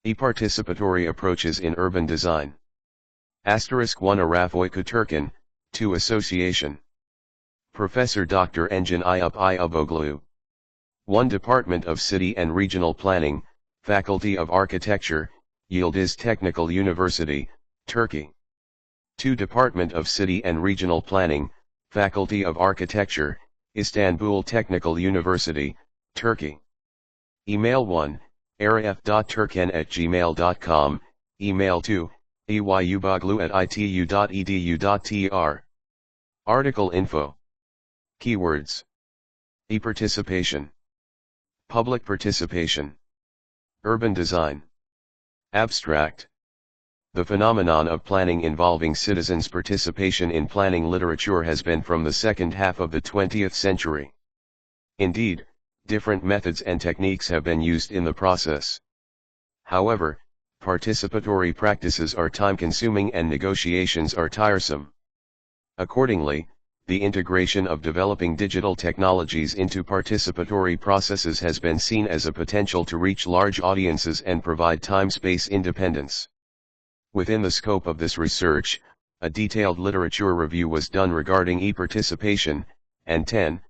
E-participatory approaches in urban design. *1 Arafoyku Turkin, 2 Association. Professor Dr. Engin Ayup Ayuboglu. 1 Department of City and Regional Planning, Faculty of Architecture, Yildiz Technical University, Turkey. 2 Department of City and Regional Planning, Faculty of Architecture, Istanbul Technical University, Turkey. Email 1, araf.turken@gmail.com, email 2, eyuboglu@itu.edu.tr. Article info. Keywords. E-participation. Public participation. Urban design. Abstract. The phenomenon of planning involving citizens' participation in planning literature has been from the second half of the 20th century. Indeed, different methods and techniques have been used in the process. However, participatory practices are time-consuming and negotiations are tiresome. Accordingly, the integration of developing digital technologies into participatory processes has been seen as a potential to reach large audiences and provide time-space independence. Within the scope of this research, a detailed literature review was done regarding e-participation, and 10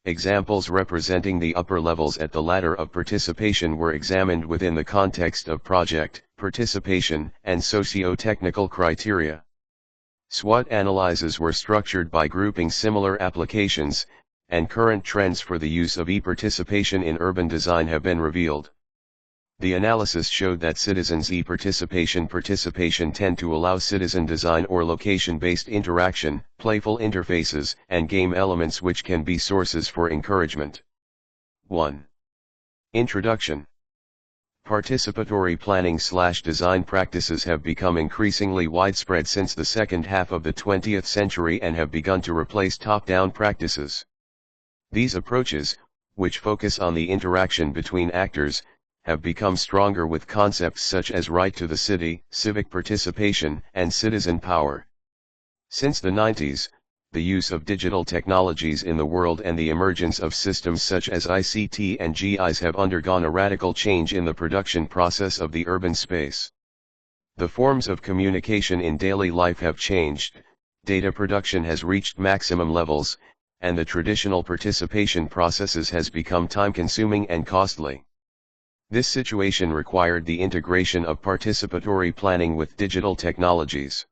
examples representing the upper levels at the ladder of participation were examined within the context of project, participation, and socio-technical criteria. SWOT analyses were structured by grouping similar applications, and current trends for the use of e-participation in urban design have been revealed. The analysis showed that citizens' e-participation tend to allow citizen design or location-based interaction, playful interfaces, and game elements which can be sources for encouragement. 1. Introduction. Participatory planning/design practices have become increasingly widespread since the second half of the 20th century and have begun to replace top-down practices. These approaches, which focus on the interaction between actors, have become stronger with concepts such as right to the city, civic participation, and citizen power. Since the 90s, the use of digital technologies in the world and the emergence of systems such as ICT and GIS have undergone a radical change in the production process of the urban space. The forms of communication in daily life have changed, data production has reached maximum levels, and the traditional participation processes has become time-consuming and costly. This situation required the integration of participatory planning with digital technologies.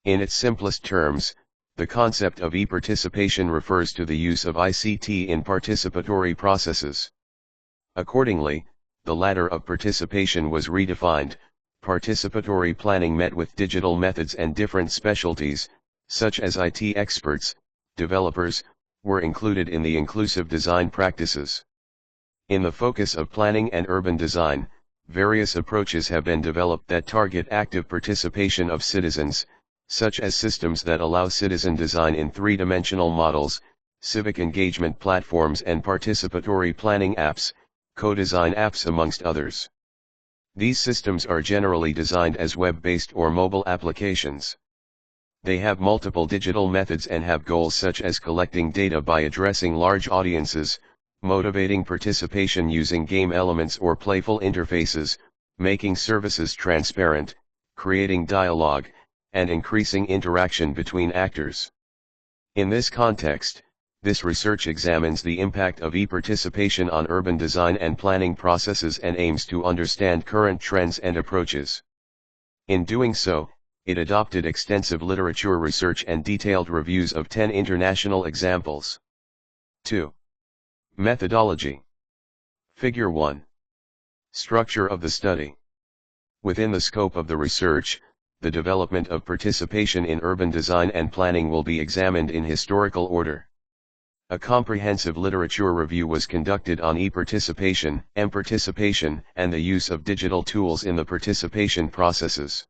In its simplest terms, the concept of e-participation refers to the use of ICT in participatory processes. Accordingly, the ladder of participation was redefined. Participatory planning met with digital methods and different specialties, such as IT experts, developers, were included in the inclusive design practices. In the focus of planning and urban design, various approaches have been developed that target active participation of citizens, such as systems that allow citizen design in three-dimensional models, civic engagement platforms and participatory planning apps, co-design apps amongst others. These systems are generally designed as web-based or mobile applications. They have multiple digital methods and have goals such as collecting data by addressing large audiences, motivating participation using game elements or playful interfaces, making services transparent, creating dialogue, and increasing interaction between actors. In this context, this research examines the impact of e-participation on urban design and planning processes and aims to understand current trends and approaches. In doing so, it adopted extensive literature research and detailed reviews of 10 international examples. 2. Methodology. Figure 1. Structure of the study. Within the scope of the research, the development of participation in urban design and planning will be examined in historical order. A comprehensive literature review was conducted on e-participation, M-participation, and the use of digital tools in the participation processes.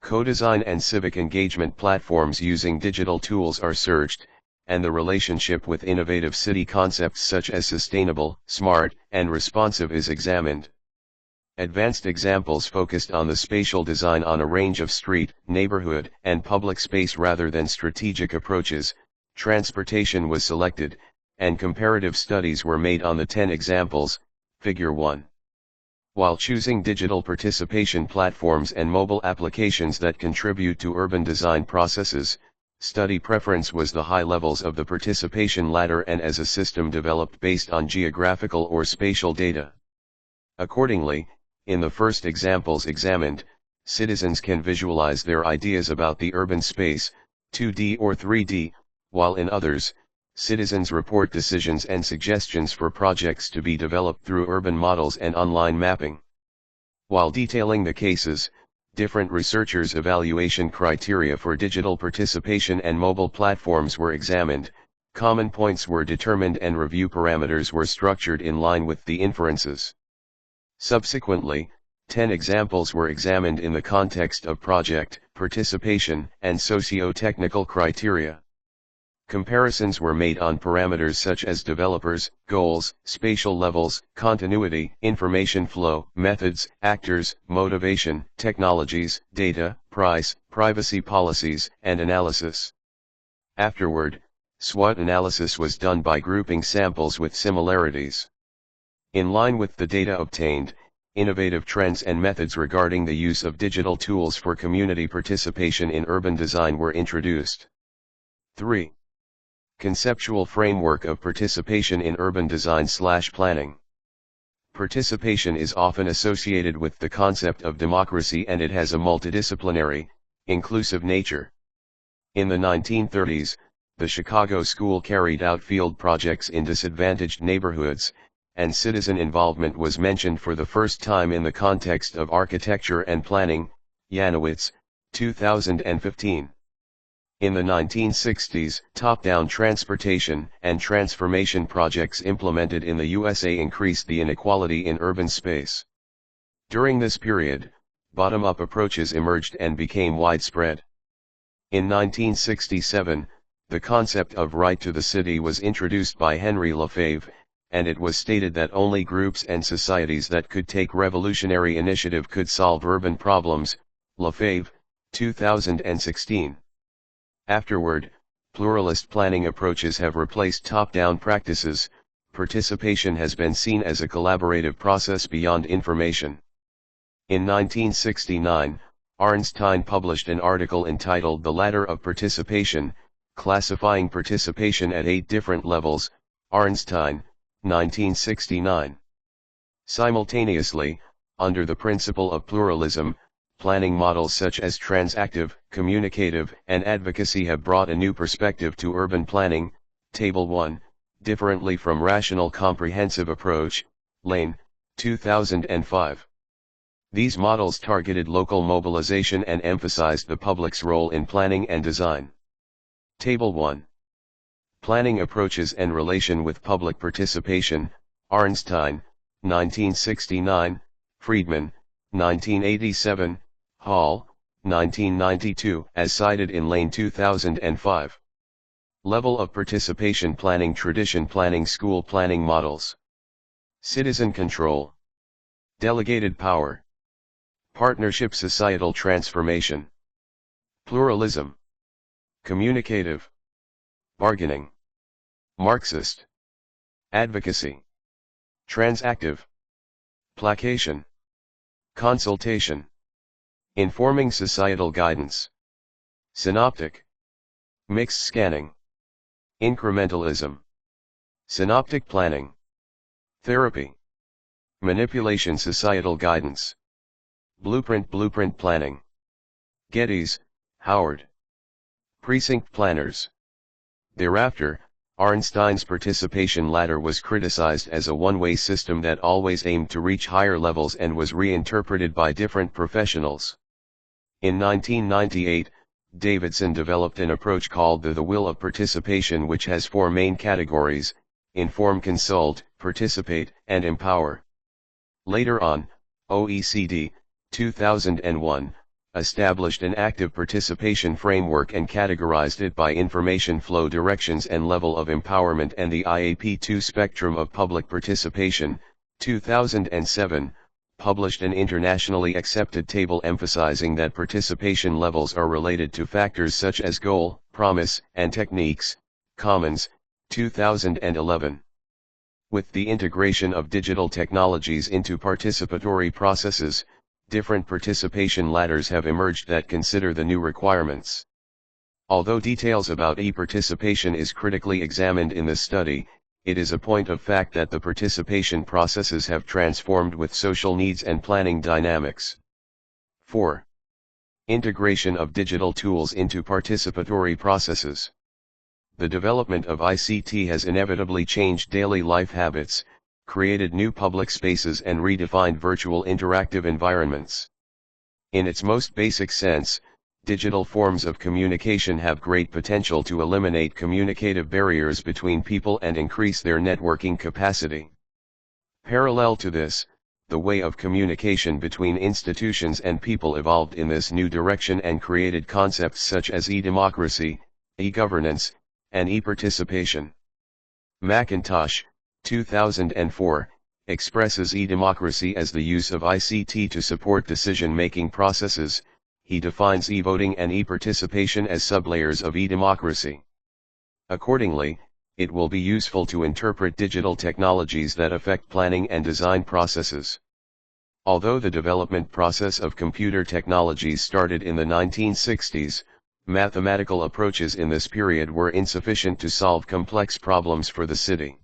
Co-design and civic engagement platforms using digital tools are searched, and the relationship with innovative city concepts such as sustainable, smart, and responsive is examined. Advanced examples focused on the spatial design on a range of street, neighborhood, and public space rather than strategic approaches. Transportation was selected, and comparative studies were made on the 10 examples, Figure 1. While choosing digital participation platforms and mobile applications that contribute to urban design processes, study preference was the high levels of the participation ladder and as a system developed based on geographical or spatial data. Accordingly, in the first examples examined, citizens can visualize their ideas about the urban space, 2D or 3D, while in others, citizens report decisions and suggestions for projects to be developed through urban models and online mapping. While detailing the cases, different researchers' evaluation criteria for digital participation and mobile platforms were examined, common points were determined and review parameters were structured in line with the inferences. Subsequently, 10 examples were examined in the context of project, participation, and socio-technical criteria. Comparisons were made on parameters such as developers, goals, spatial levels, continuity, information flow, methods, actors, motivation, technologies, data, price, privacy policies, and analysis. Afterward, SWOT analysis was done by grouping samples with similarities. In line with the data obtained, innovative trends and methods regarding the use of digital tools for community participation in urban design were introduced. 3. Conceptual framework of participation in urban design/planning. Participation is often associated with the concept of democracy and it has a multidisciplinary, inclusive nature. In the 1930s, the Chicago School carried out field projects in disadvantaged neighborhoods, and citizen involvement was mentioned for the first time in the context of architecture and planning. Janowitz, 2015. In the 1960s, top-down transportation and transformation projects implemented in the USA increased the inequality in urban space. During this period, bottom-up approaches emerged and became widespread. In 1967, the concept of right to the city was introduced by Henry Lefebvre, and it was stated that only groups and societies that could take revolutionary initiative could solve urban problems. Lefebvre, 2016. Afterward, pluralist planning approaches have replaced top-down practices. Participation has been seen as a collaborative process beyond information. In 1969, Arnstein published an article entitled The Ladder of Participation, classifying participation at 8 different levels. Arnstein, 1969. Simultaneously, under the principle of pluralism, planning models such as transactive, communicative, and advocacy have brought a new perspective to urban planning. Table 1, differently from rational comprehensive approach. Lane, 2005. These models targeted local mobilization and emphasized the public's role in planning and design. Table 1. Planning approaches and relation with public participation. Arnstein, 1969, Friedman, 1987, Hall, 1992, as cited in Lane 2005. Level of participation planning tradition planning school planning models. Citizen control. Delegated power. Partnership societal transformation. Pluralism. Communicative. Bargaining. Marxist. Advocacy. Transactive. Placation. Consultation. Informing societal guidance. Synoptic. Mixed scanning. Incrementalism. Synoptic planning. Therapy. Manipulation societal guidance. Blueprint planning. Geddes, Howard. Precinct planners. Thereafter, Arnstein's participation ladder was criticized as a one-way system that always aimed to reach higher levels and was reinterpreted by different professionals. In 1998, Davidson developed an approach called the wheel of participation, which has 4 main categories: inform, consult, participate, and empower. Later on, OECD, 2001, established an active participation framework and categorized it by information flow directions and level of empowerment, and the IAP2 spectrum of public participation, 2007, published an internationally accepted table emphasizing that participation levels are related to factors such as goal, promise, and techniques. Commons, 2011. With the integration of digital technologies into participatory processes, different participation ladders have emerged that consider the new requirements. Although details about e-participation is critically examined in this study, it is a point of fact that the participation processes have transformed with social needs and planning dynamics. 4. Integration of digital tools into participatory processes. The development of ICT has inevitably changed daily life habits, created new public spaces and redefined virtual interactive environments. In its most basic sense, digital forms of communication have great potential to eliminate communicative barriers between people and increase their networking capacity. Parallel to this, the way of communication between institutions and people evolved in this new direction and created concepts such as e-democracy, e-governance, and e-participation. McIntosh, 2004, expresses e-democracy as the use of ICT to support decision-making processes. He defines e-voting and e-participation as sublayers of e-democracy. Accordingly, it will be useful to interpret digital technologies that affect planning and design processes. Although the development process of computer technologies started in the 1960s, mathematical approaches in this period were insufficient to solve complex problems for the city.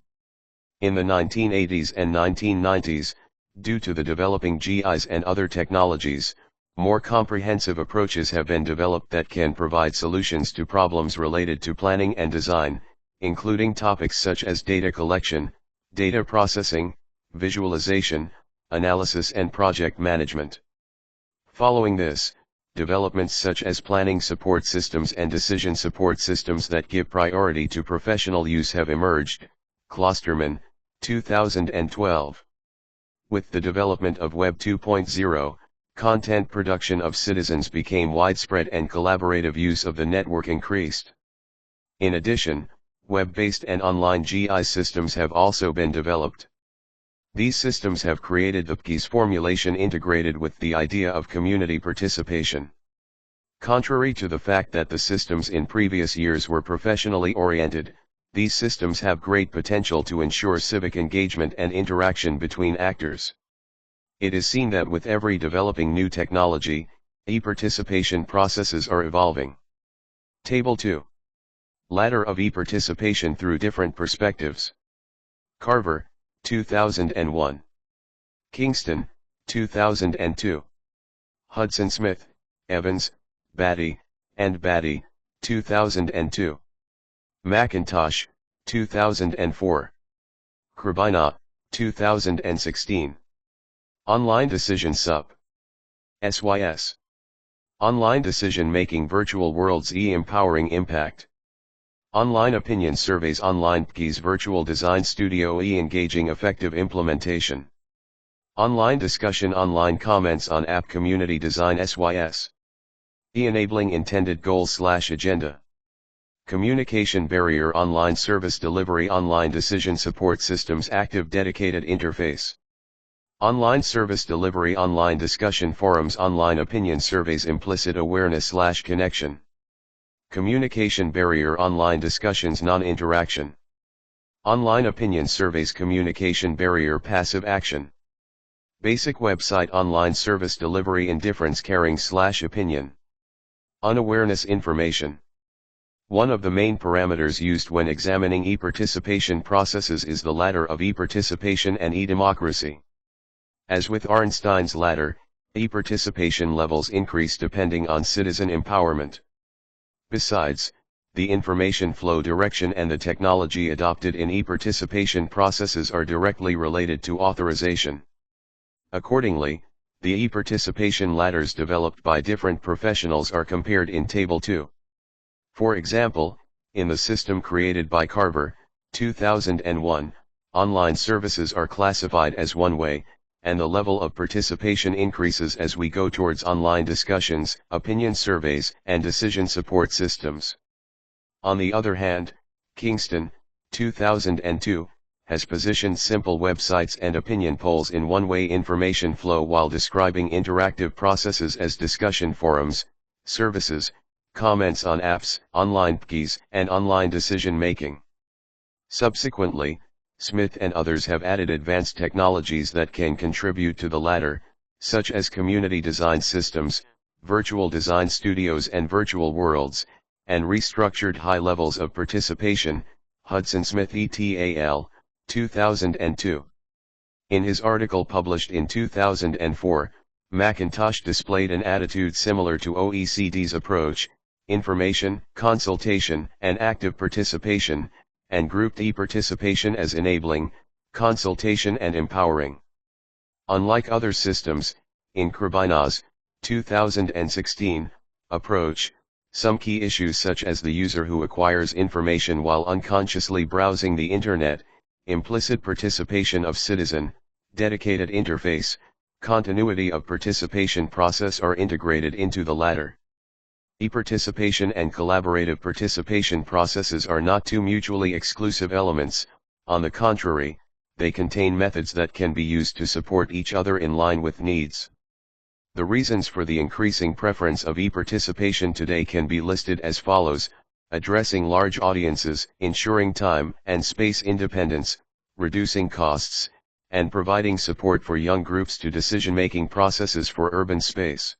In the 1980s and 1990s, due to the developing GIs and other technologies, more comprehensive approaches have been developed that can provide solutions to problems related to planning and design, including topics such as data collection, data processing, visualization, analysis and project management. Following this, developments such as planning support systems and decision support systems that give priority to professional use have emerged. Klosterman, 2012. With the development of Web 2.0, content production of citizens became widespread and collaborative use of the network increased. In addition, web-based and online GI systems have also been developed. These systems have created the PKI's formulation integrated with the idea of community participation. Contrary to the fact that the systems in previous years were professionally oriented, these systems have great potential to ensure civic engagement and interaction between actors. It is seen that with every developing new technology, e-participation processes are evolving. Table 2. Ladder of e-participation through different perspectives. Carver, 2001. Kingston, 2002. Hudson Smith, Evans, Batty, and Batty, 2002. McIntosh, 2004. Krabina, 2016. Online Decision Sup. SYS. Online Decision Making Virtual Worlds E-Empowering Impact. Online Opinion Surveys. Online PKI's Virtual Design Studio E-Engaging Effective Implementation. Online Discussion. Online Comments on App Community Design. SYS. E-Enabling Intended Goals/Agenda. Communication Barrier. Online Service Delivery. Online Decision Support Systems. Active Dedicated Interface. Online Service Delivery. Online Discussion Forums. Online Opinion Surveys. Implicit Awareness/Connection. Communication Barrier. Online Discussions. Non-interaction. Online Opinion Surveys. Communication Barrier. Passive Action. Basic Website. Online Service Delivery. Indifference Caring/Opinion. Unawareness Information. One of the main parameters used when examining e-participation processes is the ladder of e-participation and e-democracy. As with Arnstein's ladder, e-participation levels increase depending on citizen empowerment. Besides, the information flow direction and the technology adopted in e-participation processes are directly related to authorization. Accordingly, the e-participation ladders developed by different professionals are compared in Table 2. For example, in the system created by Carver, 2001, online services are classified as one way, and the level of participation increases as we go towards online discussions, opinion surveys, and decision support systems. On the other hand, Kingston, 2002, has positioned simple websites and opinion polls in one-way information flow while describing interactive processes as discussion forums, services, comments on apps, online PKIs, and online decision-making. Subsequently, Smith and others have added advanced technologies that can contribute to the latter, such as community design systems, virtual design studios and virtual worlds, and restructured high levels of participation. Hudson Smith et al., 2002. In his article published in 2004, McIntosh displayed an attitude similar to OECD's approach: information, consultation, and active participation, and grouped e-participation as enabling, consultation and empowering. Unlike other systems, in Krabina's 2016 approach, some key issues such as the user who acquires information while unconsciously browsing the internet, implicit participation of citizen, dedicated interface, continuity of participation process are integrated into the latter. E-participation and collaborative participation processes are not two mutually exclusive elements. On the contrary, they contain methods that can be used to support each other in line with needs. The reasons for the increasing preference of e-participation today can be listed as follows: addressing large audiences, ensuring time and space independence, reducing costs, and providing support for young groups to decision-making processes for urban space.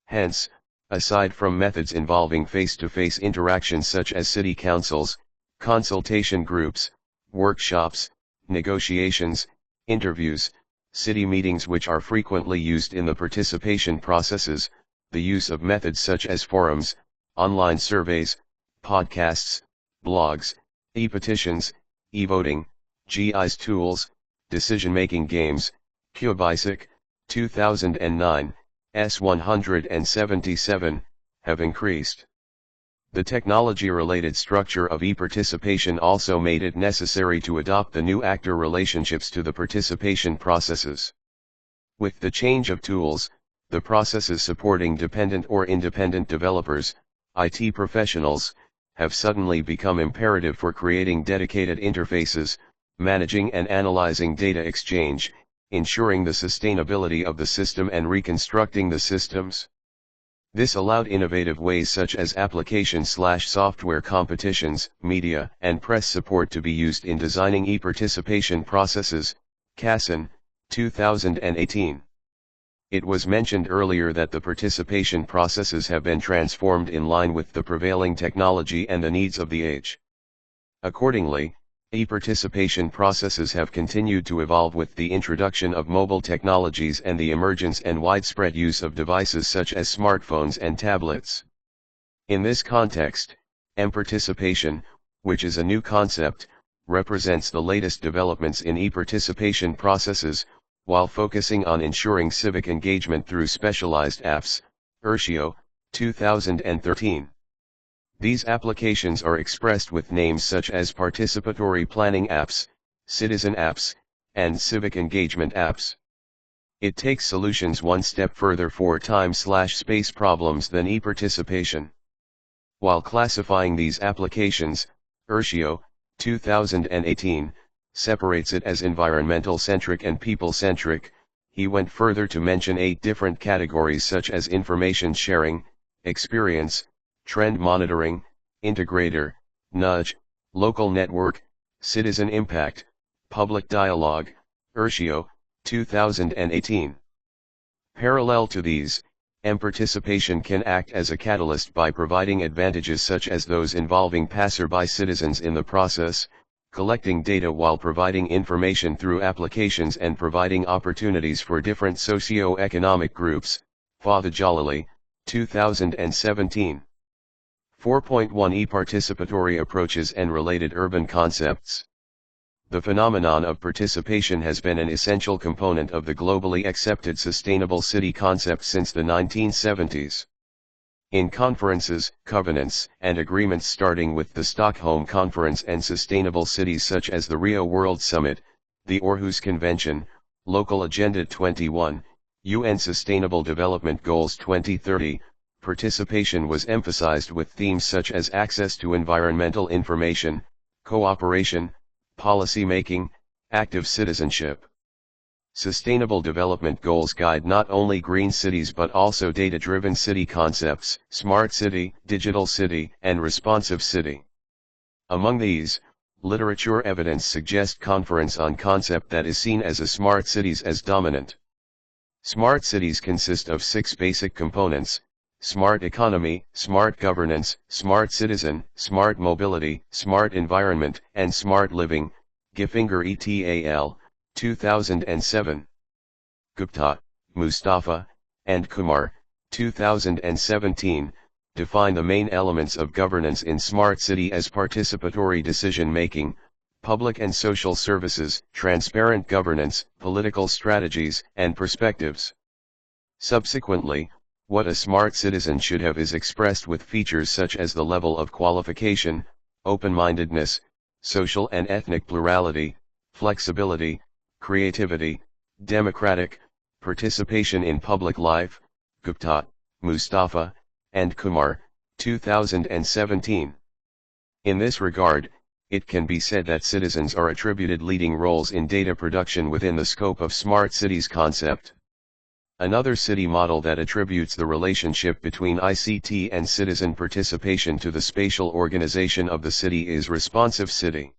Hence, aside from methods involving face-to-face interactions such as city councils, consultation groups, workshops, negotiations, interviews, city meetings which are frequently used in the participation processes, the use of methods such as forums, online surveys, podcasts, blogs, e-petitions, e-voting, GIS tools, decision-making games, QBISIC, 2009, S177, have increased. The technology-related structure of e-participation also made it necessary to adopt the new actor relationships to the participation processes. With the change of tools, the processes supporting dependent or independent developers, IT professionals, have suddenly become imperative for creating dedicated interfaces, managing and analyzing data exchange, ensuring the sustainability of the system and reconstructing the systems. This allowed innovative ways such as application/software competitions, media and press support to be used in designing e-participation processes. Casson, 2018. It was mentioned earlier that the participation processes have been transformed in line with the prevailing technology and the needs of the age. Accordingly, e-participation processes have continued to evolve with the introduction of mobile technologies and the emergence and widespread use of devices such as smartphones and tablets. In this context, M-participation, which is a new concept, represents the latest developments in e-participation processes, while focusing on ensuring civic engagement through specialized apps. Urshio, 2013. These applications are expressed with names such as participatory planning apps, citizen apps, and civic engagement apps. It takes solutions one step further for time/space problems than e-participation. While classifying these applications, Urshio, 2018, separates it as environmental-centric and people-centric. He went further to mention 8 different categories such as information sharing, experience, trend monitoring, integrator, nudge, local network, citizen impact, public dialogue. Urshio, 2018. Parallel to these, M-participation can act as a catalyst by providing advantages such as those involving passerby citizens in the process, collecting data while providing information through applications and providing opportunities for different socio-economic groups. Fatha Jalali, 2017. 4.1 E-participatory approaches and related urban concepts. The phenomenon of participation has been an essential component of the globally accepted sustainable city concept since the 1970s. In conferences, covenants, and agreements starting with the Stockholm Conference and sustainable cities such as the Rio World Summit, the Aarhus Convention, Local Agenda 21, UN Sustainable Development Goals 2030, participation was emphasized with themes such as access to environmental information, cooperation, policy making, active citizenship. Sustainable Development Goals guide not only green cities but also data-driven city concepts, smart city, digital city, and responsive city. Among these, Literature evidence suggests conference on concept that is seen as a smart cities as dominant. Smart cities consist of 6 basic components: smart economy, smart governance, smart citizen, smart mobility, smart environment, and smart living. Giffinger et al., 2007. Gupta, Mustafa, and Kumar, 2017, define the main elements of governance in smart city as participatory decision-making, public and social services, transparent governance, political strategies, and perspectives. Subsequently, what a smart citizen should have is expressed with features such as the level of qualification, open-mindedness, social and ethnic plurality, flexibility, creativity, democratic, participation in public life. Gupta, Mustafa, and Kumar, 2017. In this regard, it can be said that citizens are attributed leading roles in data production within the scope of smart cities concept. Another city model that attributes the relationship between ICT and citizen participation to the spatial organization of the city is responsive city.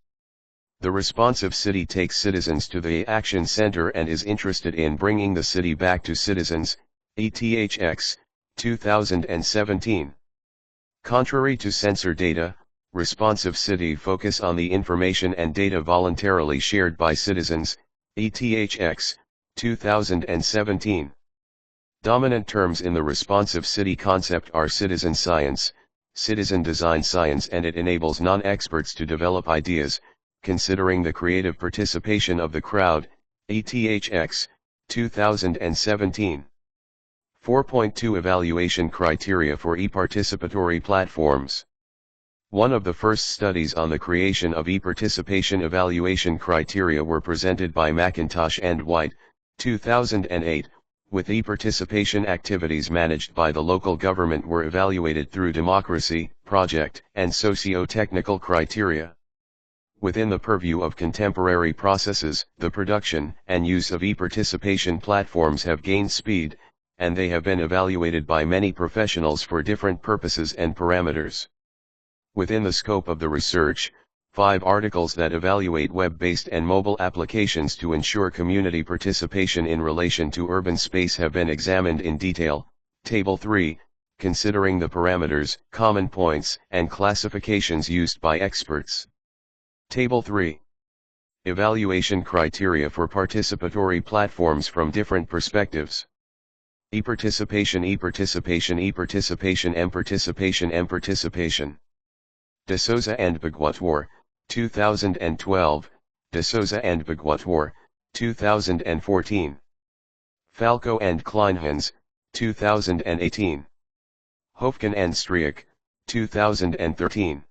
The responsive city takes citizens to the action center and is interested in bringing the city back to citizens. ETHX, 2017. Contrary to sensor data, responsive city focus on the information and data voluntarily shared by citizens. ETHX, 2017. Dominant terms in the responsive city concept are citizen science, citizen design science, and it enables non-experts to develop ideas, considering the creative participation of the crowd. ETHX, 2017. 4.2 Evaluation Criteria for E-participatory platforms. One of the first studies on the creation of e-participation evaluation criteria were presented by McIntosh and White, 2008, with e-participation activities managed by the local government were evaluated through democracy, project, and socio-technical criteria. Within the purview of contemporary processes, the production and use of e-participation platforms have gained speed, and they have been evaluated by many professionals for different purposes and parameters. Within the scope of the research, 5 articles that evaluate web-based and mobile applications to ensure community participation in relation to urban space have been examined in detail. Table 3, considering the parameters, common points, and classifications used by experts. Table 3. Evaluation criteria for participatory platforms from different perspectives. E-participation, e-participation, e-participation, m-participation, m-participation. De Souza and Bagwatwar, 2012, De Souza and Bagwatwar, 2014. Falco and Kleinhans, 2018. Hofken and Striak, 2013.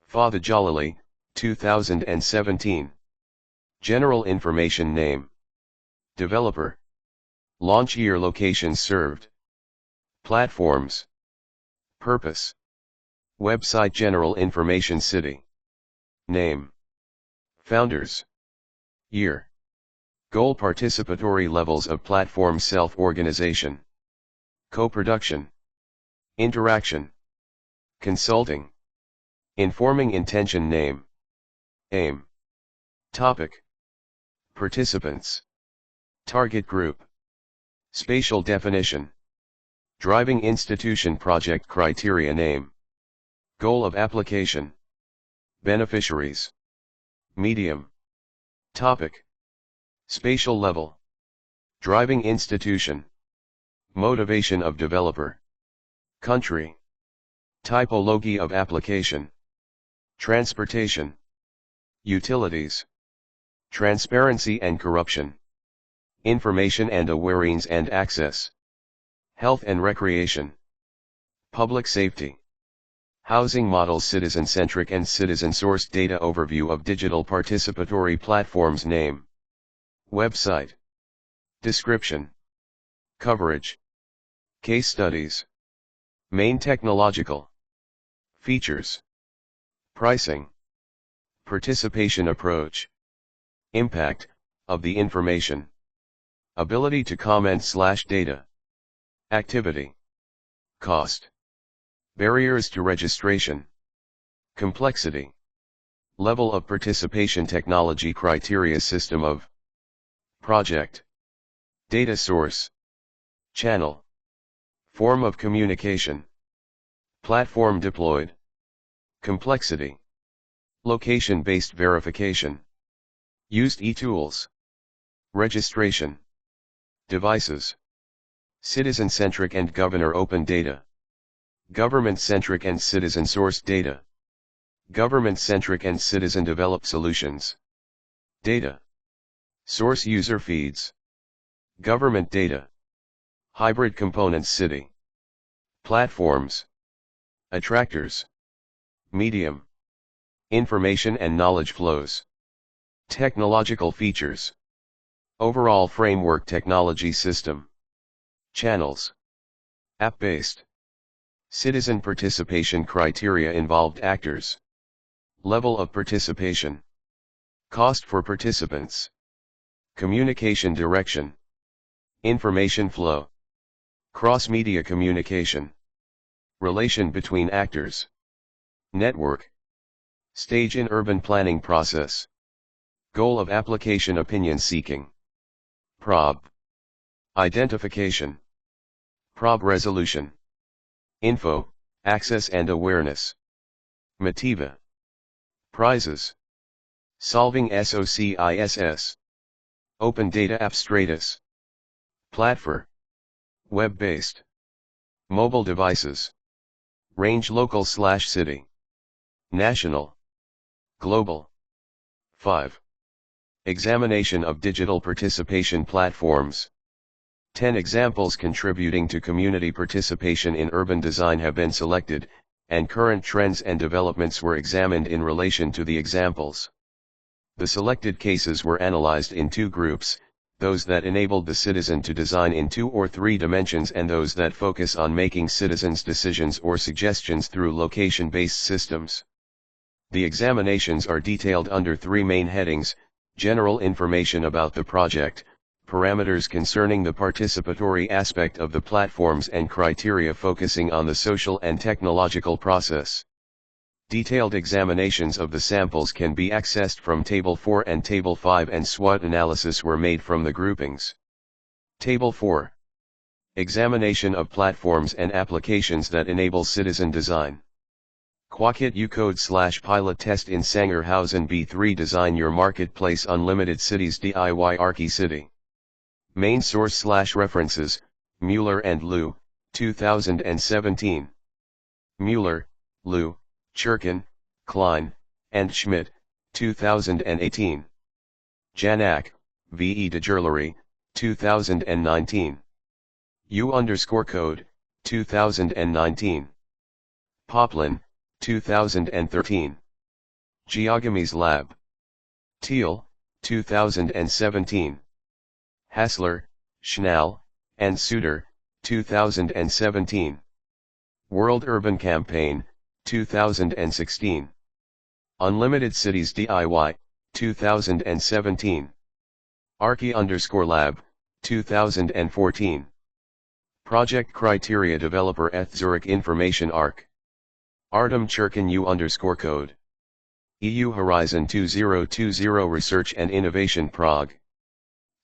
Fatha Jalali, 2017. General information name. Developer. Launch year, locations served. Platforms. Purpose. Website, general information, city. Name. Founders. Year. Goal, participatory levels of platform self-organization. Co-production. Interaction. Consulting. Informing intention, name. Aim. Topic. Participants. Target group. Spatial definition. Driving institution, project criteria, name. Goal of application. Beneficiaries. Medium. Topic. Spatial level. Driving institution. Motivation of developer. Country. Typology of application. Transportation. Utilities. Transparency and corruption. Information and awareness and access. Health and recreation. Public safety. Housing models, citizen-centric and citizen-sourced data, overview of digital participatory platforms, name. Website. Description. Coverage. Case studies. Main technological features. Pricing. Participation approach. Impact of the information. Ability to comment/data. Activity. Cost. Barriers to registration. Complexity. Level of participation technology criteria system of project, data source, channel, form of communication, platform deployed, complexity, location-based verification, used e-tools, registration, devices, citizen-centric and governor-open data, government-centric and citizen-sourced data, government-centric and citizen-developed solutions, data, source user feeds, government data, hybrid components city, platforms, attractors, medium, information and knowledge flows, technological features, overall framework technology system, channels, app-based, citizen participation criteria involved actors, level of participation, cost for participants, communication direction, information flow, cross-media communication, relation between actors, network, stage in urban planning process, goal of application opinion seeking, prob, identification, prob resolution, info, access and awareness, motiva, prizes, solving SOCISS, open data abstratus, platform, web-based, mobile devices, range local/city, national, global. 5. Examination of digital participation platforms. 10 examples contributing to community participation in urban design have been selected, and current trends and developments were examined in relation to the examples. The selected cases were analyzed in two groups, those that enabled the citizen to design in 2 or 3 dimensions and those that focus on making citizens' decisions or suggestions through location-based systems. The examinations are detailed under 3 main headings: general information about the project, parameters concerning the participatory aspect of the platforms, and criteria focusing on the social and technological process. Detailed examinations of the samples can be accessed from Table 4 and Table 5, and SWOT analysis were made from the groupings. Table 4. Examination of platforms and applications that enable citizen design. Quakit Ucode/pilot test in Sangerhausen B3 Design Your Marketplace Unlimited Cities DIY Archi City. Main source/references, Mueller and Liu, 2017. Mueller, Liu, Churkin, Klein, and Schmidt, 2018. Janak, V.E. DeGerlery, 2019. U_code, 2019. Poplin, 2013. Giagames Lab. Thiel, 2017. Hassler, Schnall, and Suter, 2017. World Urban Campaign, 2016. Unlimited Cities DIY, 2017. Archi_lab, 2014. Project Criteria Developer Zurich Information Arc. Artem Churkin U_code. EU Horizon 2020 Research and Innovation Prague.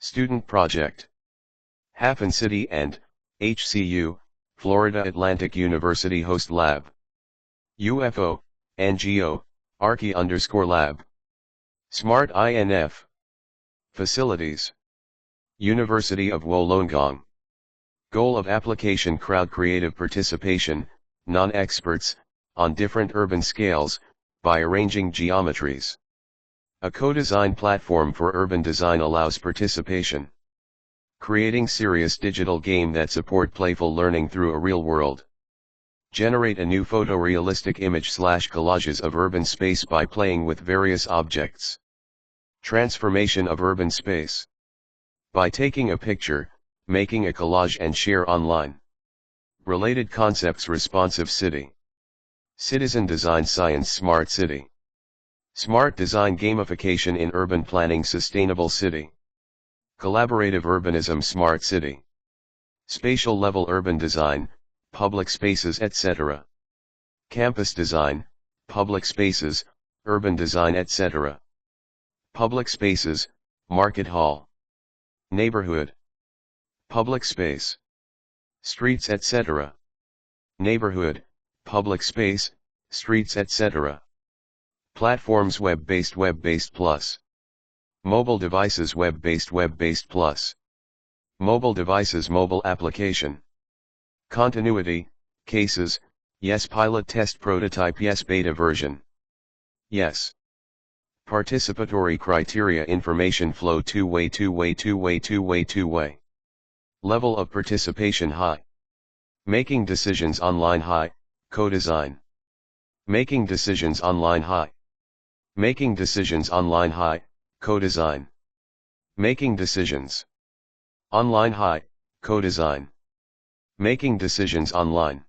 Student Project. Hafen City and HCU, Florida Atlantic University Host Lab. UFO, NGO, Archi_lab. Smart INF. Facilities. University of Wollongong. Goal of application: crowd creative participation, non-experts, on different urban scales, by arranging geometries. A co-design platform for urban design allows participation. Creating serious digital game that support playful learning through a real world. Generate a new photorealistic image/collages of urban space by playing with various objects. Transformation of urban space. By taking a picture, making a collage and share online. Related concepts: responsive city, citizen design science, smart city, smart design gamification in urban planning, sustainable city, collaborative urbanism, smart city, spatial level urban design, public spaces, etc. Campus design, public spaces, urban design, etc. Public spaces, market hall, neighborhood, public space, streets, etc. Neighborhood, public space, streets, etc. Platforms, web-based plus. Mobile devices, web-based plus. Mobile devices, mobile application. Continuity, cases, yes. Pilot, test, prototype, yes. Beta version, yes. Participatory criteria, information flow, two-way. Level of participation, high. Making decisions online, high. Co-design. Making decisions online, high. Making decisions online, high. Co-design. Making decisions online, high. Co-design. Making decisions online.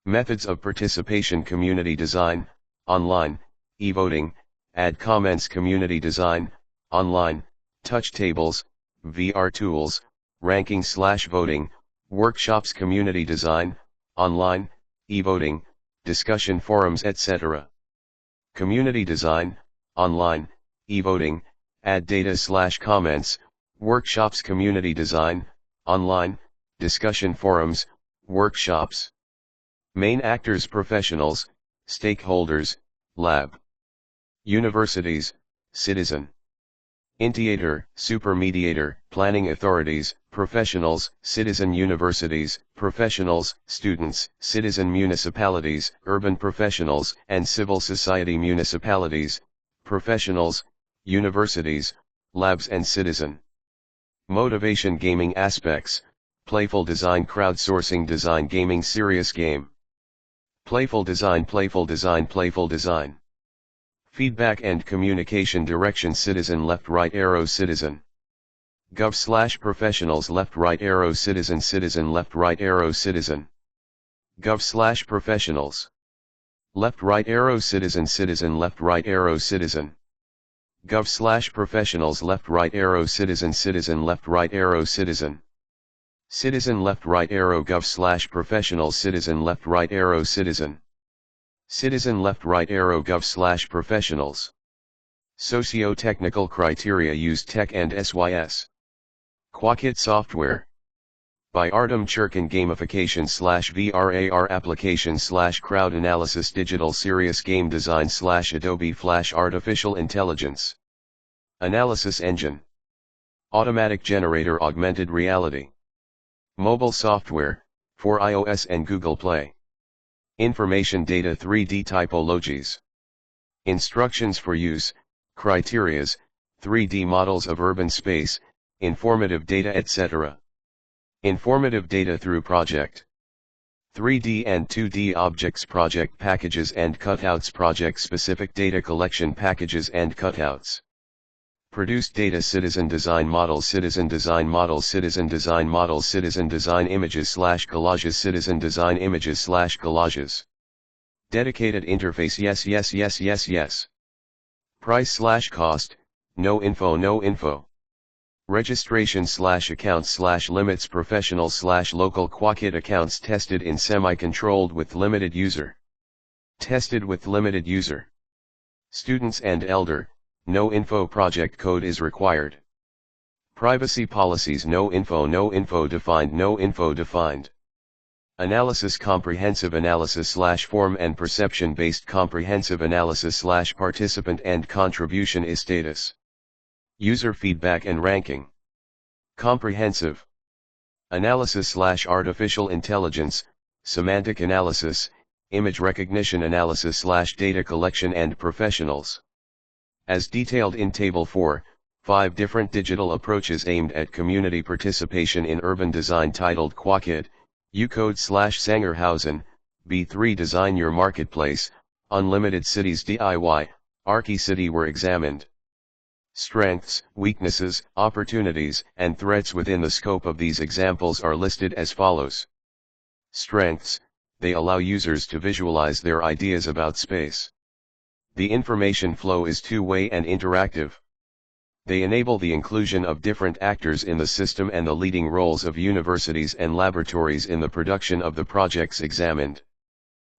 Methods of participation, community design, online, e-voting, add comments, community design, online, touch tables, VR tools, ranking/voting, workshops, community design, online, e-voting, discussion forums, etc. Community design, online, e-voting, add data/comments, workshops, community design, online, discussion forums, workshops. Main actors, professionals, stakeholders, lab. Universities, citizen. Initiator, supermediator, planning authorities, professionals, citizen. Universities, professionals, students, citizen. Municipalities, urban professionals and civil society. Municipalities, professionals, universities, labs and citizen. Motivation, gaming aspects, playful design, crowdsourcing design, gaming, serious game. Playful design, playful design, playful design. Feedback and communication direction, citizen, left right arrow, citizen. Gov/professionals, left right arrow, citizen, citizen, left right arrow, citizen. Gov/professionals. Left right arrow, citizen, citizen, left right arrow, citizen. Gov/professionals, left right arrow, citizen, citizen, left right arrow, citizen. Citizen, left right arrow, gov/professionals, citizen, left right arrow, citizen. Citizen, left right arrow, gov/professionals. Socio-technical criteria, use tech and SYS. Quakit software. By Artem Churkin, gamification/VRAR application/crowd analysis, digital serious game design/Adobe Flash artificial intelligence analysis engine. Automatic generator, augmented reality. Mobile software, for iOS and Google Play. Information data, 3D typologies. Instructions for use, criterias, 3D models of urban space, informative data, etc. Informative data through project. 3D and 2D objects, project packages and cutouts, project-specific data collection packages and cutouts. Produced data, citizen design models, citizen design models, citizen design models, citizen design images/collages, citizen design images/collages. Dedicated interface, yes. Price/cost, no info. Registration/accounts/limits, professional/local. Quakit accounts tested in semi-controlled with limited user. Tested with limited user. Students and elder, no info. Project code is required. Privacy policies, no info defined, no info defined. Analysis, comprehensive analysis/form and perception based comprehensive analysis/participant and contribution is status. User feedback and ranking. Comprehensive analysis/artificial intelligence, semantic analysis, image recognition analysis/data collection and professionals. As detailed in Table 4, 5 different digital approaches aimed at community participation in urban design titled Quakit, Ucode/Sangerhausen, B3 Design Your Marketplace, Unlimited Cities DIY, ArchiCity were examined. Strengths, weaknesses, opportunities, and threats within the scope of these examples are listed as follows. Strengths, they allow users to visualize their ideas about space. The information flow is two-way and interactive. They enable the inclusion of different actors in the system and the leading roles of universities and laboratories in the production of the projects examined.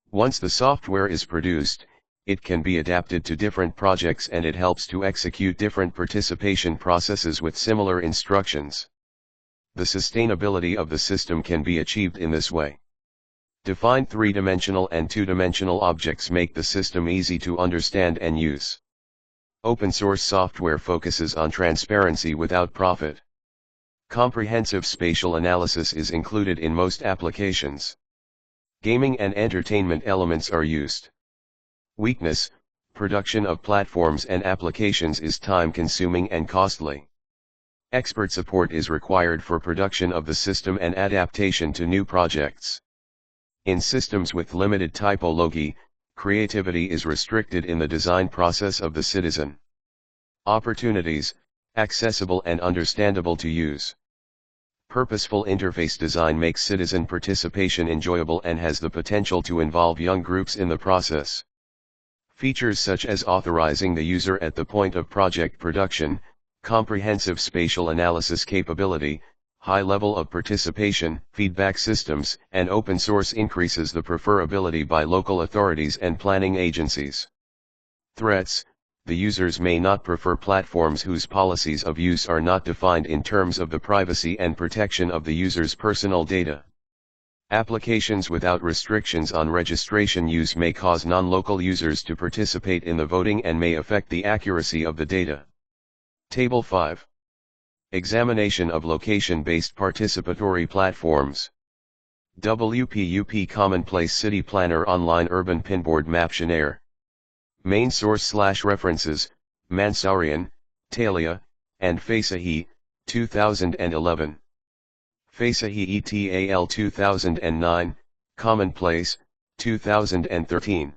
Once the software is produced, It can be adapted to different projects and it helps to execute different participation processes with similar instructions. The sustainability of the system can be achieved in this way. Defined three-dimensional and two-dimensional objects make the system easy to understand and use. Open source software focuses on transparency without profit. Comprehensive spatial analysis is included in most applications. Gaming and entertainment elements are used. Weakness: production of platforms and applications is time-consuming and costly. Expert support is required for production of the system and adaptation to new projects. In systems with limited typology, creativity is restricted in the design process of the citizen. Opportunities: accessible and understandable to use. Purposeful interface design makes citizen participation enjoyable and has the potential to involve young groups in the process. Features such as authorizing the user at the point of project production, comprehensive spatial analysis capability, high level of participation, feedback systems, and open source increases the preferability by local authorities and planning agencies. Threats: the users may not prefer platforms whose policies of use are not defined in terms of the privacy and protection of the user's personal data. Applications without restrictions on registration use may cause non-local users to participate in the voting and may affect the accuracy of the data. Table 5. Examination of location-based participatory platforms. WPUP Commonplace City Planner Online Urban Pinboard Maptionnaire. Main source/references, Mansourian, Talia, and Fasahi, 2011. Fasahi et al. 2009, Commonplace, 2013.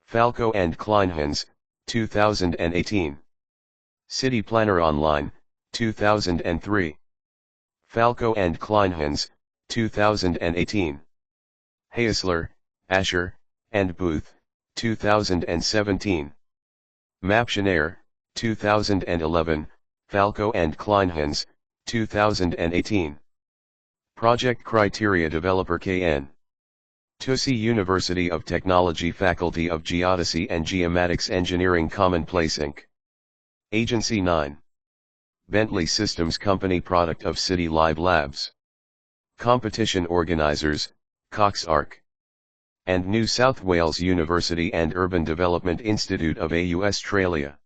Falco and Kleinhans, 2018. City Planner Online, 2003. Falco and Kleinhans, 2018. Haesler, Asher, and Booth, 2017. Maptionnaire, 2011, Falco and Kleinhans, 2018. Project Criteria Developer KN. TUSI University of Technology Faculty of Geodesy and Geomatics Engineering Commonplace Inc. Agency 9. Bentley Systems Company Product of City Live Labs. Competition Organizers, CoxArc. And New South Wales University and Urban Development Institute of AU Australia.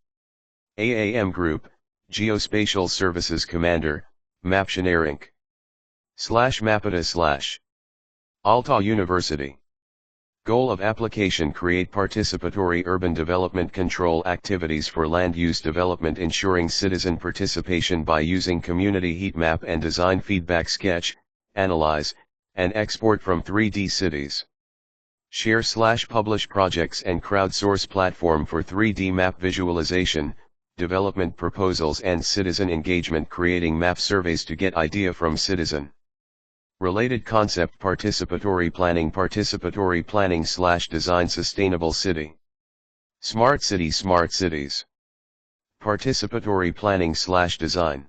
AAM Group, Geospatial Services Commander, Maptionnaire Inc. /Mapita/ Alta University. Goal of application: create participatory urban development control activities for land use development, ensuring citizen participation by using community heat map and design feedback sketch, analyze, and export from 3D cities. Share/publish projects and crowdsource platform for 3D map visualization, development proposals and citizen engagement, creating map surveys to get idea from citizen. Related concept: participatory planning/design sustainable city. Smart cities. Participatory planning/design.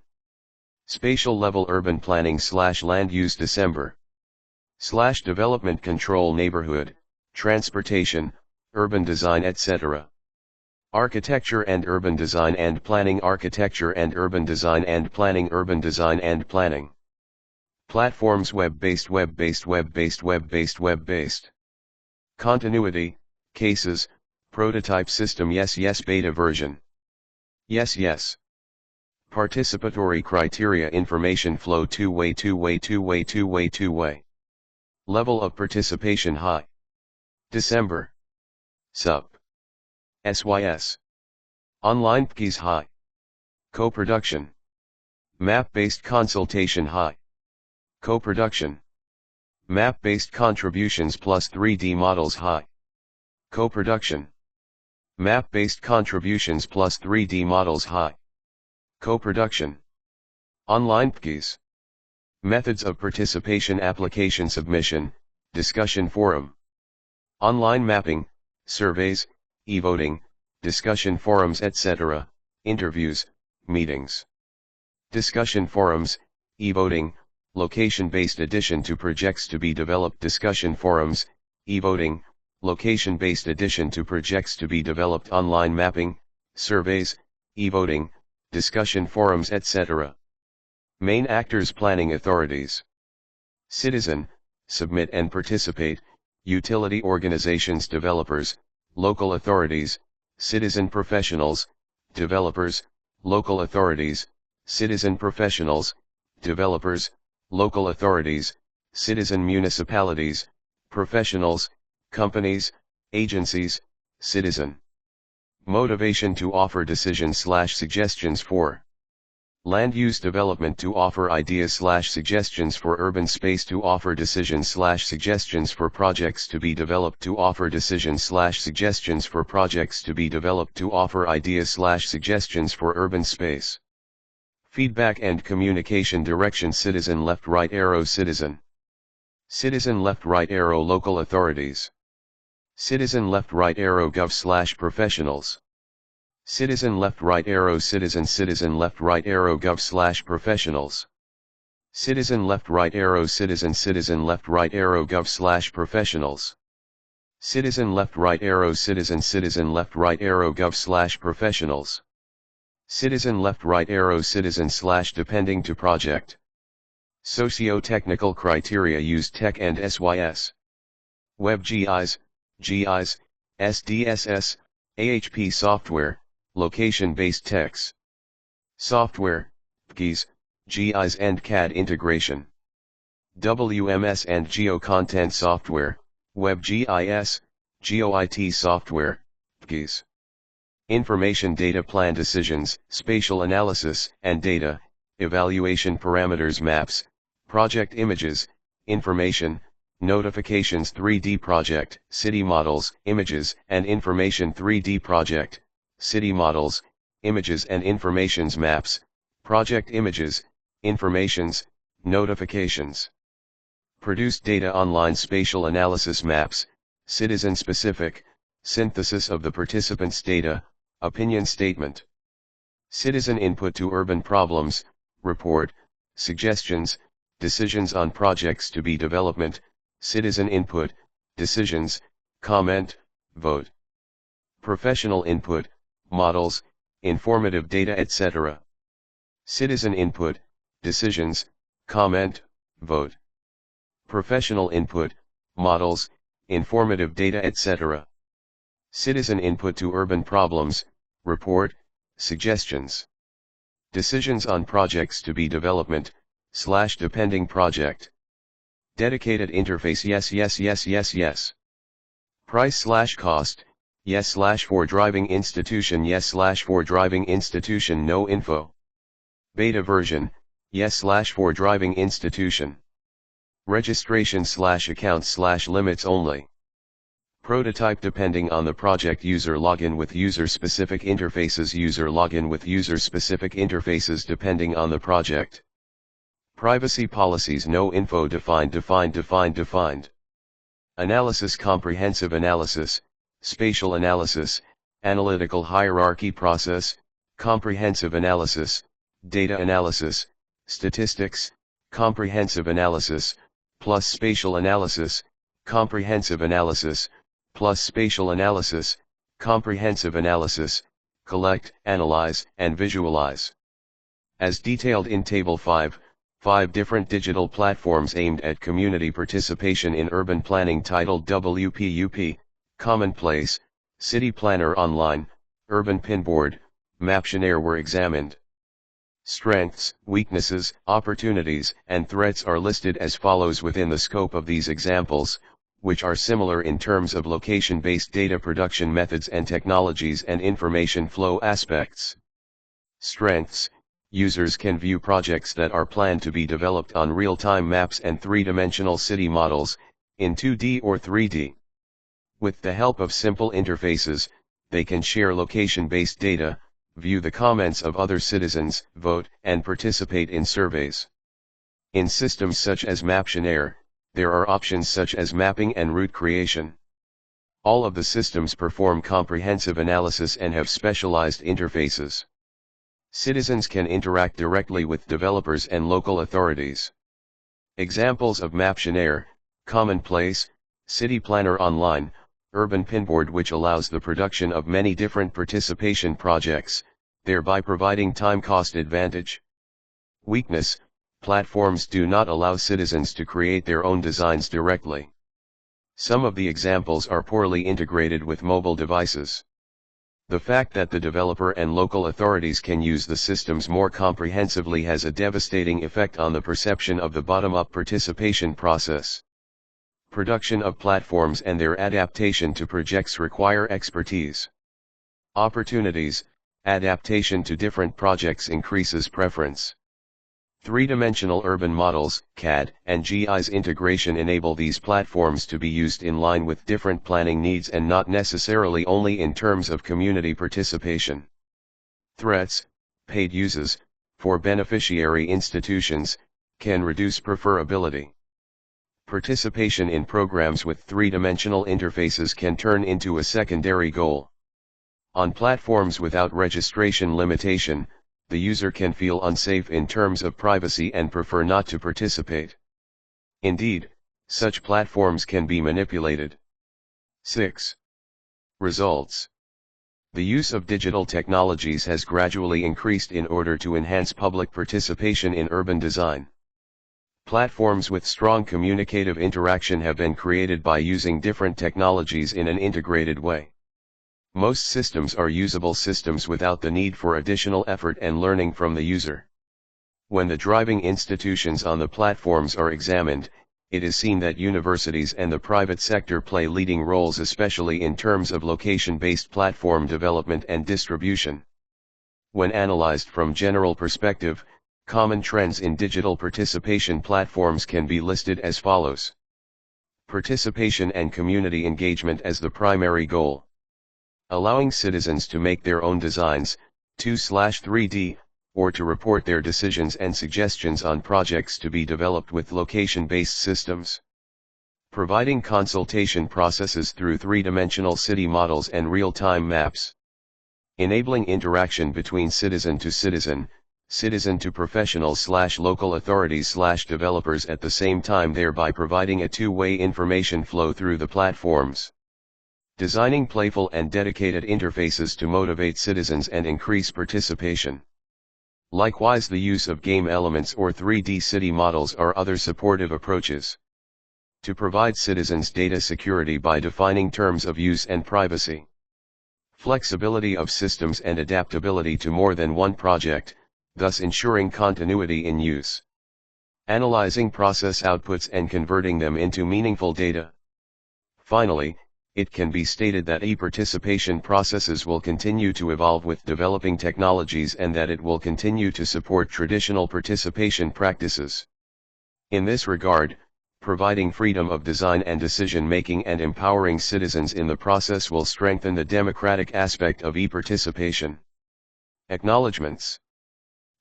Spatial level urban planning/land use December/development control neighborhood, transportation, urban design etc. Architecture and urban design and planning, architecture and urban design and planning, urban design and planning. Platforms: web-based. Continuity, cases, prototype system. Yes, beta version. Yes. Participatory criteria: information flow, two-way. Level of participation: high. December. Sup. SYS. Online PKIs: high. Co-production. Map-based consultation: high. Co-production. Map-based contributions plus 3D models: high. Co-production. Map-based contributions plus 3D models: high. Co-production. Online PKIs. Methods of participation: application submission, discussion forum. Online mapping, surveys, e-voting, discussion forums etc., interviews, meetings. Discussion forums, e-voting, location-based addition to projects to be developed. Discussion forums, e-voting, location-based addition to projects to be developed, online mapping, surveys, e-voting, discussion forums, etc. Main actors: planning authorities. Citizen, submit and participate, utility organizations, developers, local authorities, citizen professionals, developers, local authorities, citizen professionals, developers, local authorities, citizen municipalities, professionals, companies, agencies, citizen. Motivation: to offer decisions/suggestions for land use development, to offer ideas/suggestions for urban space, to offer decisions/suggestions for projects to be developed, to offer decisions/suggestions for projects to be developed, to offer ideas/suggestions for urban space. Feedback and communication direction: citizen left right arrow citizen. Citizen left right arrow local authorities. Citizen left right arrow gov/professionals. Citizen left right arrow citizen. Citizen left right arrow gov/professionals. Citizen left right arrow citizen. Citizen left right arrow gov/professionals. Citizen left right arrow citizen. Citizen left right arrow gov/professionals. Citizen left right arrow citizen/depending to project. Socio-technical criteria: use tech and SYS. Web GIS, GIS, SDSS, AHP software, location-based techs. Software, GIS, GIS and CAD integration. WMS and geo-content software, Web GIS, GeoIT software, GIS. Information data plan decisions, spatial analysis and data, evaluation parameters, maps, project images, information, notifications, 3D project, city models, images and information, 3D project, city models, images and informations, maps, project images, informations, notifications. Produce data online, spatial analysis, maps, citizen specific, synthesis of the participants' data, opinion statement. Citizen input to urban problems, report, suggestions, decisions on projects to be development, citizen input, decisions, comment, vote. Professional input, models, informative data, etc. Citizen input, decisions, comment, vote. Professional input, models, informative data, etc. Citizen input to urban problems, report, suggestions. Decisions on projects to be development, /depending project. Dedicated interface: yes. Price/cost, yes/ for driving institution, yes/ for driving institution, no info. Beta version, yes/ for driving institution. Registration/account/limits only. Prototype: depending on the project, user login with user-specific interfaces, user login with user-specific interfaces depending on the project. Privacy policies: no info, defined. Analysis: comprehensive analysis, spatial analysis, analytical hierarchy process, comprehensive analysis, data analysis, statistics, comprehensive analysis, plus spatial analysis, comprehensive analysis, plus spatial analysis, comprehensive analysis, collect, analyze, and visualize. As detailed in Table 5, 5 different digital platforms aimed at community participation in urban planning titled WPUP, Commonplace, City Planner Online, Urban Pinboard, Maptionaire were examined. Strengths, weaknesses, opportunities, and threats are listed as follows within the scope of these examples, which are similar in terms of location-based data production methods and technologies and information flow aspects. Strengths: users can view projects that are planned to be developed on real-time maps and three-dimensional city models, in 2D or 3D. With the help of simple interfaces, they can share location-based data, view the comments of other citizens, vote, and participate in surveys. In systems such as Maptionaire, there are options such as mapping and route creation. All of the systems perform comprehensive analysis and have specialized interfaces. Citizens can interact directly with developers and local authorities. Examples of Maptionaire: Commonplace, City Planner Online, urban pinboard, which allows the production of many different participation projects, thereby providing time cost advantage. Weakness: platforms do not allow citizens to create their own designs directly. Some of the examples are poorly integrated with mobile devices. The fact that the developer and local authorities can use the systems more comprehensively has a devastating effect on the perception of the bottom-up participation process. Production of platforms and their adaptation to projects require expertise. Opportunities: adaptation to different projects increases preference. Three-dimensional urban models, CAD, and GIS integration enable these platforms to be used in line with different planning needs and not necessarily only in terms of community participation. Threats: paid uses, for beneficiary institutions, can reduce preferability. Participation in programs with three-dimensional interfaces can turn into a secondary goal. On platforms without registration limitation, the user can feel unsafe in terms of privacy and prefer not to participate. Indeed, such platforms can be manipulated. 6. Results: the use of digital technologies has gradually increased in order to enhance public participation in urban design. Platforms with strong communicative interaction have been created by using different technologies in an integrated way. Most systems are usable systems without the need for additional effort and learning from the user. When the driving institutions on the platforms are examined, it is seen that universities and the private sector play leading roles, especially in terms of location-based platform development and distribution. When analyzed from general perspective, common trends in digital participation platforms can be listed as follows. Participation and community engagement as the primary goal. Allowing citizens to make their own designs, 2/3D, or to report their decisions and suggestions on projects to be developed with location-based systems. Providing consultation processes through three-dimensional city models and real-time maps. Enabling interaction between citizen to citizen, citizen to professionals/local authorities/developers at the same time, thereby providing a two-way information flow through the platforms. Designing playful and dedicated interfaces to motivate citizens and increase participation. Likewise, the use of game elements or 3D city models are other supportive approaches. To provide citizens data security by defining terms of use and privacy. Flexibility of systems and adaptability to more than one project, thus ensuring continuity in use. Analyzing process outputs and converting them into meaningful data. Finally, it can be stated that e-participation processes will continue to evolve with developing technologies and that it will continue to support traditional participation practices. In this regard, providing freedom of design and decision-making and empowering citizens in the process will strengthen the democratic aspect of e-participation. Acknowledgements.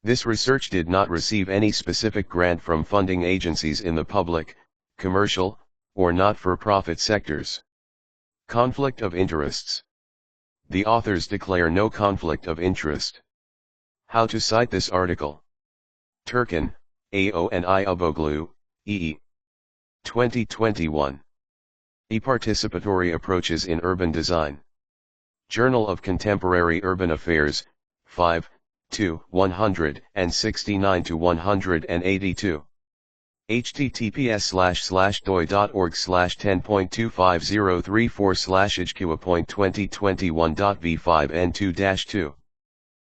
This research did not receive any specific grant from funding agencies in the public, commercial, or not-for-profit sectors. Conflict of interests. The authors declare no conflict of interest. How to cite this article. Turkin, A.O. and Ioboglu, E. 2021. E-participatory approaches in urban design. Journal of Contemporary Urban Affairs, 5, 2, 169-182. https://doi.org/10.25034/HQA.2021.V5N2-2